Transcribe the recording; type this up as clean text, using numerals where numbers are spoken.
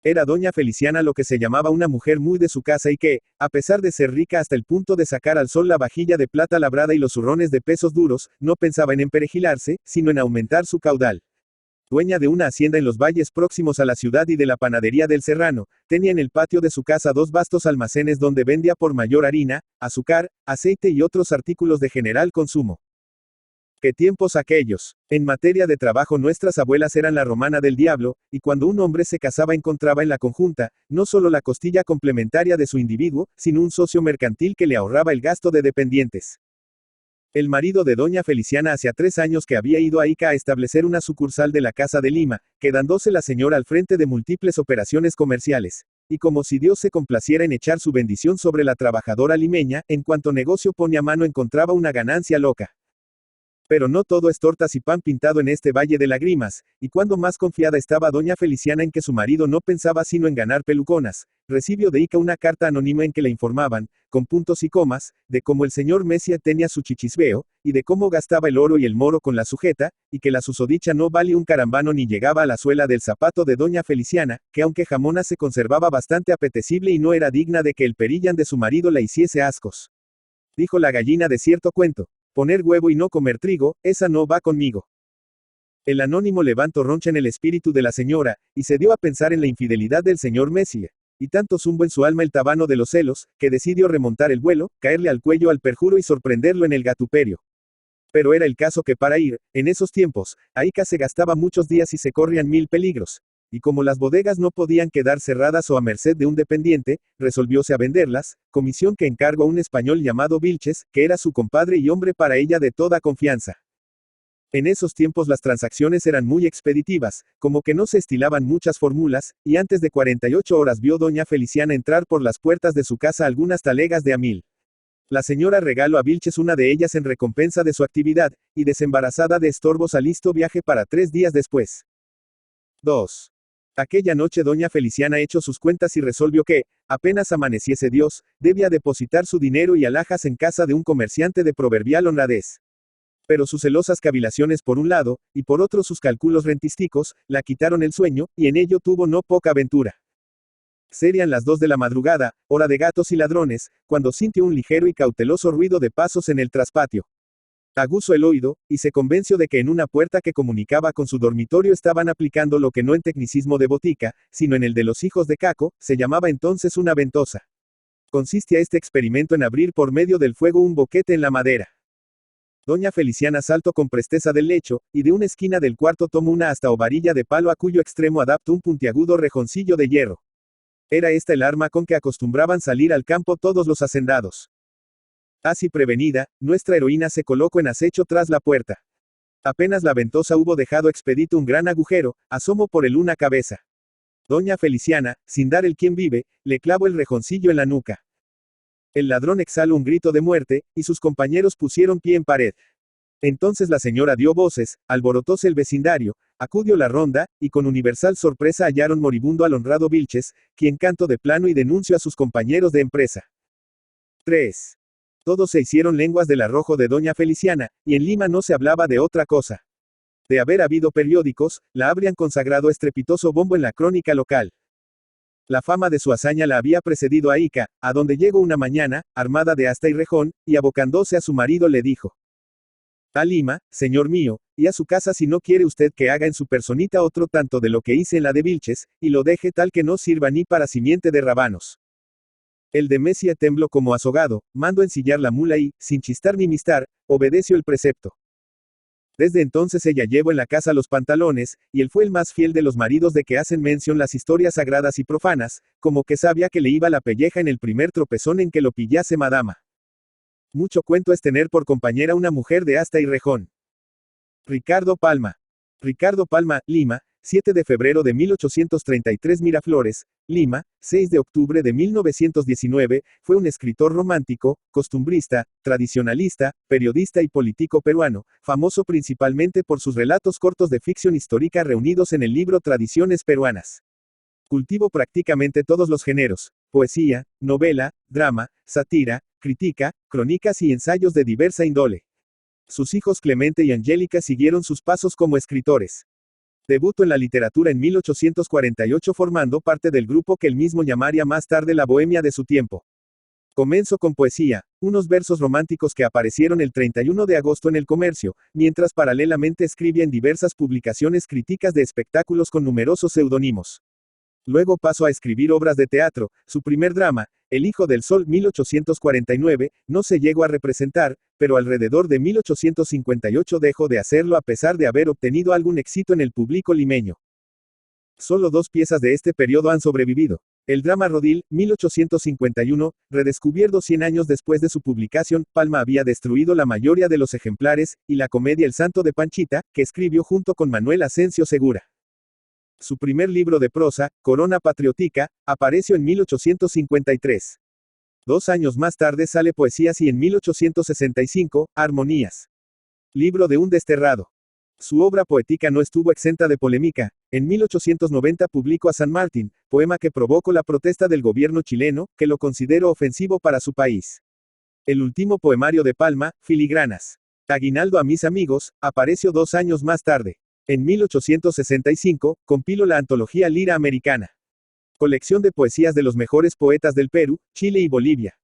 Era doña Feliciana lo que se llamaba una mujer muy de su casa y que, a pesar de ser rica hasta el punto de sacar al sol la vajilla de plata labrada y los zurrones de pesos duros, no pensaba en emperejilarse, sino en aumentar su caudal. Dueña de una hacienda en los valles próximos a la ciudad y de la panadería del Serrano, tenía en el patio de su casa dos vastos almacenes donde vendía por mayor harina, azúcar, aceite y otros artículos de general consumo. ¡Qué tiempos aquellos! En materia de trabajo nuestras abuelas eran la romana del diablo, y cuando un hombre se casaba encontraba en la conjunta, no solo la costilla complementaria de su individuo, sino un socio mercantil que le ahorraba el gasto de dependientes. El marido de doña Feliciana hacía 3 años que había ido a Ica a establecer una sucursal de la Casa de Lima, quedándose la señora al frente de múltiples operaciones comerciales. Y como si Dios se complaciera en echar su bendición sobre la trabajadora limeña, en cuanto negocio pone a mano encontraba una ganancia loca. Pero no todo es tortas y pan pintado en este valle de lágrimas, y cuando más confiada estaba doña Feliciana en que su marido no pensaba sino en ganar peluconas, recibió de Ica una carta anónima en que le informaban, con puntos y comas, de cómo el señor Mesía tenía su chichisveo, y de cómo gastaba el oro y el moro con la sujeta, y que la susodicha no valía un carambano ni llegaba a la suela del zapato de doña Feliciana, que aunque jamona se conservaba bastante apetecible y no era digna de que el perillan de su marido la hiciese ascos. Dijo la gallina de cierto cuento. Poner huevo y no comer trigo, esa no va conmigo. El anónimo levantó roncha en el espíritu de la señora, y se dio a pensar en la infidelidad del señor Mesía. Y tanto zumbo en su alma el tabano de los celos, que decidió remontar el vuelo, caerle al cuello al perjuro y sorprenderlo en el gatuperio. Pero era el caso que para ir, en esos tiempos, a Ica se gastaba muchos días y se corrían 1000 peligros. Y como las bodegas no podían quedar cerradas o a merced de un dependiente, resolvióse a venderlas, comisión que encargó a un español llamado Vilches, que era su compadre y hombre para ella de toda confianza. En esos tiempos las transacciones eran muy expeditivas, como que no se estilaban muchas fórmulas, y antes de 48 horas vio doña Feliciana entrar por las puertas de su casa algunas talegas de a 1000. La señora regaló a Vilches una de ellas en recompensa de su actividad, y desembarazada de estorbos alisto viaje para 3 días después. 2. Aquella noche doña Feliciana echó sus cuentas y resolvió que, apenas amaneciese Dios, debía depositar su dinero y alhajas en casa de un comerciante de proverbial honradez. Pero sus celosas cavilaciones por un lado, y por otro sus cálculos rentísticos, la quitaron el sueño, y en ello tuvo no poca aventura. Serían las 2 de la madrugada, hora de gatos y ladrones, cuando sintió un ligero y cauteloso ruido de pasos en el traspatio. Aguzó el oído, y se convenció de que en una puerta que comunicaba con su dormitorio estaban aplicando lo que no en tecnicismo de botica, sino en el de los hijos de Caco, se llamaba entonces una ventosa. Consistía este experimento en abrir por medio del fuego un boquete en la madera. Doña Feliciana saltó con presteza del lecho, y de una esquina del cuarto tomó una asta o varilla de palo a cuyo extremo adaptó un puntiagudo rejoncillo de hierro. Era esta el arma con que acostumbraban salir al campo todos los hacendados. Así prevenida, nuestra heroína se colocó en acecho tras la puerta. Apenas la ventosa hubo dejado expedito un gran agujero, asomó por él una cabeza. Doña Feliciana, sin dar el quien vive, le clavó el rejoncillo en la nuca. El ladrón exhaló un grito de muerte, y sus compañeros pusieron pie en pared. Entonces la señora dio voces, alborotóse el vecindario, acudió la ronda, y con universal sorpresa hallaron moribundo al honrado Vilches, quien cantó de plano y denunció a sus compañeros de empresa. 3. Todos se hicieron lenguas del arrojo de doña Feliciana, y en Lima no se hablaba de otra cosa. De haber habido periódicos, la habrían consagrado estrepitoso bombo en la crónica local. La fama de su hazaña la había precedido a Ica, a donde llegó una mañana, armada de asta y rejón, y abocándose a su marido le dijo: a Lima, señor mío, y a su casa si no quiere usted que haga en su personita otro tanto de lo que hice en la de Vilches, y lo deje tal que no sirva ni para simiente de rábanos. El de Mesía tembló como azogado, mandó ensillar la mula y, sin chistar ni mistar, obedeció el precepto. Desde entonces ella llevó en la casa los pantalones, y él fue el más fiel de los maridos de que hacen mención las historias sagradas y profanas, como que sabía que le iba la pelleja en el primer tropezón en que lo pillase madama. Mucho cuento es tener por compañera una mujer de asta y rejón. Ricardo Palma, Lima, 7 de febrero de 1833. Miraflores, Lima, 6 de octubre de 1919, fue un escritor romántico, costumbrista, tradicionalista, periodista y político peruano, famoso principalmente por sus relatos cortos de ficción histórica reunidos en el libro Tradiciones Peruanas. Cultivó prácticamente todos los géneros: poesía, novela, drama, sátira, crítica, crónicas y ensayos de diversa índole. Sus hijos Clemente y Angélica siguieron sus pasos como escritores. Debutó en la literatura en 1848 formando parte del grupo que él mismo llamaría más tarde la bohemia de su tiempo. Comenzó con poesía, unos versos románticos que aparecieron el 31 de agosto en El Comercio, mientras paralelamente escribía en diversas publicaciones críticas de espectáculos con numerosos seudónimos. Luego pasó a escribir obras de teatro, su primer drama, El Hijo del Sol 1849, no se llegó a representar, pero alrededor de 1858 dejó de hacerlo a pesar de haber obtenido algún éxito en el público limeño. Solo 2 piezas de este periodo han sobrevivido. El drama Rodil, 1851, redescubierto 100 años después de su publicación, Palma había destruido la mayoría de los ejemplares, y la comedia El Santo de Panchita, que escribió junto con Manuel Asensio Segura. Su primer libro de prosa, Corona Patriótica, apareció en 1853. 2 años más tarde sale Poesías y en 1865, Armonías. Libro de un desterrado. Su obra poética no estuvo exenta de polémica. En 1890 publicó A San Martín, poema que provocó la protesta del gobierno chileno, que lo consideró ofensivo para su país. El último poemario de Palma, Filigranas. Aguinaldo a mis amigos, apareció 2 años más tarde. En 1865, compiló la antología Lira Americana. Colección de poesías de los mejores poetas del Perú, Chile y Bolivia.